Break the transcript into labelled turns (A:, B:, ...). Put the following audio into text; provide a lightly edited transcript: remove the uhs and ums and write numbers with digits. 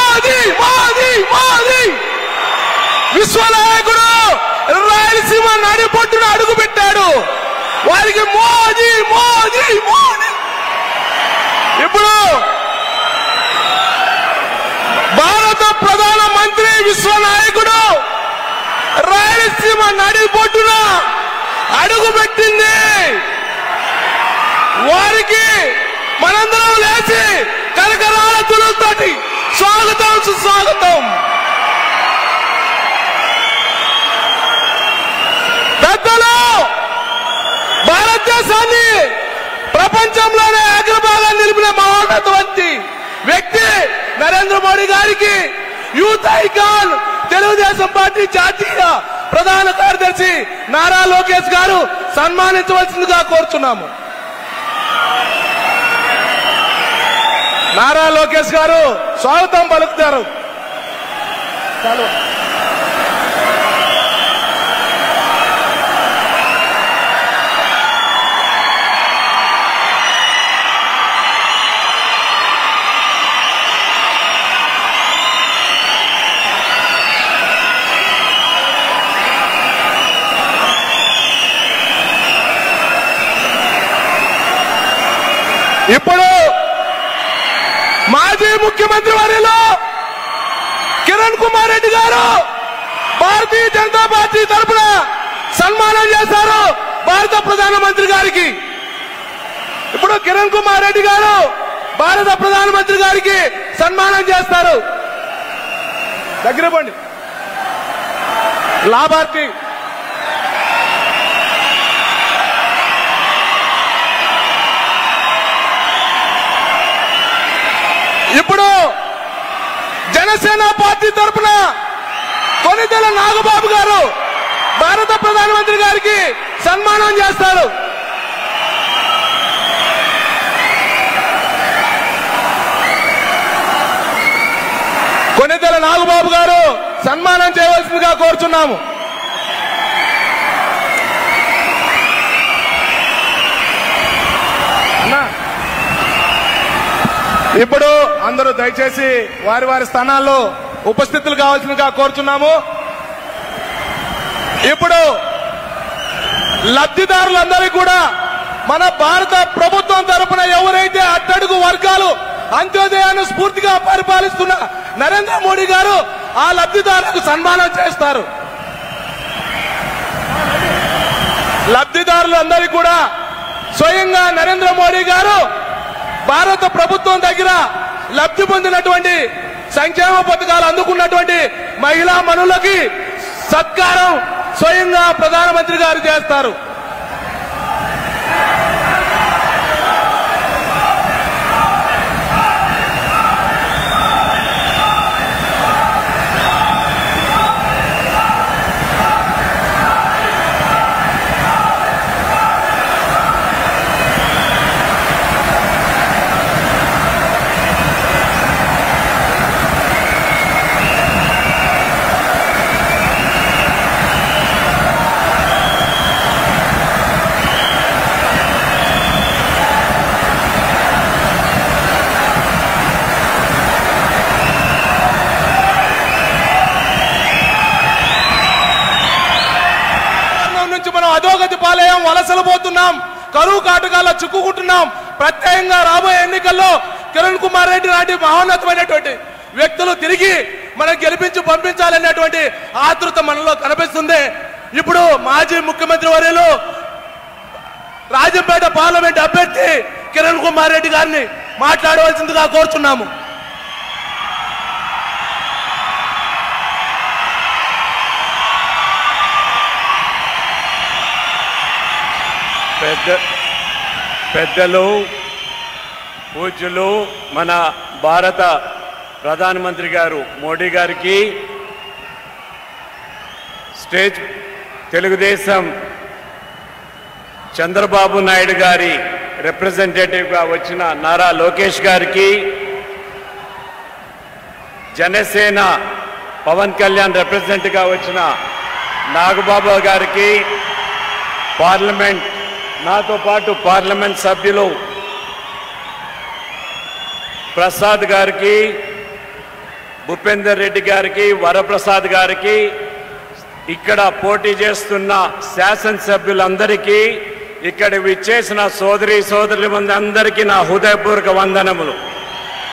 A: మోదీ మోదీ మోదీ విశ్వనాయకుడు రాయలసీమ నడిపొట్టున అడుగు పెట్టాడు. వారికి మోదీ మోదీ మోదీ. ఇప్పుడు భారత ప్రధాన మంత్రి విశ్వనాయకుడు రాయలసీమ నడిపొట్టున అడుగు పెట్టింది. వారికి మనందరం లేచి కరకరాల తులతోటి స్వాగతం సుస్వాగతం. పెద్దలు భారతదేశాన్ని ప్రపంచంలోనే అగ్రభాగాన్ని నిలిపిన మహోన్నతవంతి వ్యక్తి నరేంద్ర మోడీ గారికి యూత్ ఐకాన్ తెలుగుదేశం పార్టీ జాతీయ ప్రధాన కార్యదర్శి నారా లోకేష్ గారు సన్మానించవలసిందిగా కోరుచున్నాము. నారా లోకేష్ గారు స్వాగతం పలుకుతారు. ఇప్పుడు మాజీ ముఖ్యమంత్రి వర్యులు కిరణ్ కుమార్ రెడ్డి గారు భారతీయ జనతా పార్టీ తరఫున సన్మానం చేశారు భారత ప్రధానమంత్రి గారికి. ఇప్పుడు కిరణ్ కుమార్ రెడ్డి గారు భారత ప్రధానమంత్రి గారికి సన్మానం చేస్తారు. దగ్గర పండి లాభార్థి. ఇప్పుడు జనసేన పార్టీ తరఫున కొనిదెల నాగబాబు గారు భారత ప్రధానమంత్రి గారికి సన్మానం చేస్తారు. కొనిదెల నాగబాబు గారు సన్మానం చేయవలసిందిగా కోరుచున్నాము. ఇప్పుడు అందరూ దయచేసి వారి వారి స్థానాల్లో ఉపస్థితులు కావాల్సిందిగా కోరుచున్నాము. ఇప్పుడు లబ్ధిదారులందరికీ కూడా మన భారత ప్రభుత్వం తరఫున ఎవరైతే అట్టడుగు వర్గాలు అంత్యోదయాన్ని స్ఫూర్తిగా పరిపాలిస్తున్న నరేంద్ర మోడీ గారు ఆ లబ్ధిదారులకు సన్మానం చేస్తారు. లబ్ధిదారులందరికీ కూడా స్వయంగా నరేంద్ర మోడీ గారు భారత ప్రభుత్వం దగ్గర లబ్ధి పొందినటువంటి సంక్షేమ పథకాలు అందుకున్నటువంటి మహిళా మనులకి సత్కారం స్వయంగా ప్రధానమంత్రి గారు చేస్తారు. అధోగతి పాలయం, వలసలు పోతున్నాం, కరువు కాటకాల్లో చిక్కుకుంటున్నాం. ప్రత్యేకంగా రాబోయే ఎన్నికల్లో కిరణ్ కుమార్ రెడ్డి లాంటి మహోన్నతమైనటువంటి వ్యక్తులు తిరిగి మనం గెలిపించి పంపించాలనేటువంటి ఆతృత మనలో కనిపిస్తుంది. ఇప్పుడు మాజీ ముఖ్యమంత్రి వర్యులు రాజంపేట పార్లమెంట్ అభ్యర్థి కిరణ్ కుమార్ రెడ్డి గారిని మాట్లాడవలసిందిగా కోరుచున్నాము.
B: పెద్దలు పూజ్యులు మన భారత ప్రధానమంత్రి గారు మోడీ గారికి, స్టేజ్ తెలుగుదేశం చంద్రబాబు నాయుడు గారి రిప్రజెంటేటివ్గా వచ్చిన నారా లోకేష్ గారికి, జనసేన పవన్ కళ్యాణ్ రిప్రజెంట్గా వచ్చిన నాగబాబు గారికి, పార్లమెంట్ నాతో పాటు పార్లమెంట్ సభ్యులు ప్రసాద్ గారికి, భూపేందర్ రెడ్డి గారికి, వరప్రసాద్ గారికి, ఇక్కడ పోటీ చేస్తున్న శాసనసభ్యులందరికీ, ఇక్కడ విచ్చేసిన సోదరులందరికీ నా హృదయపూర్వక వందనములు.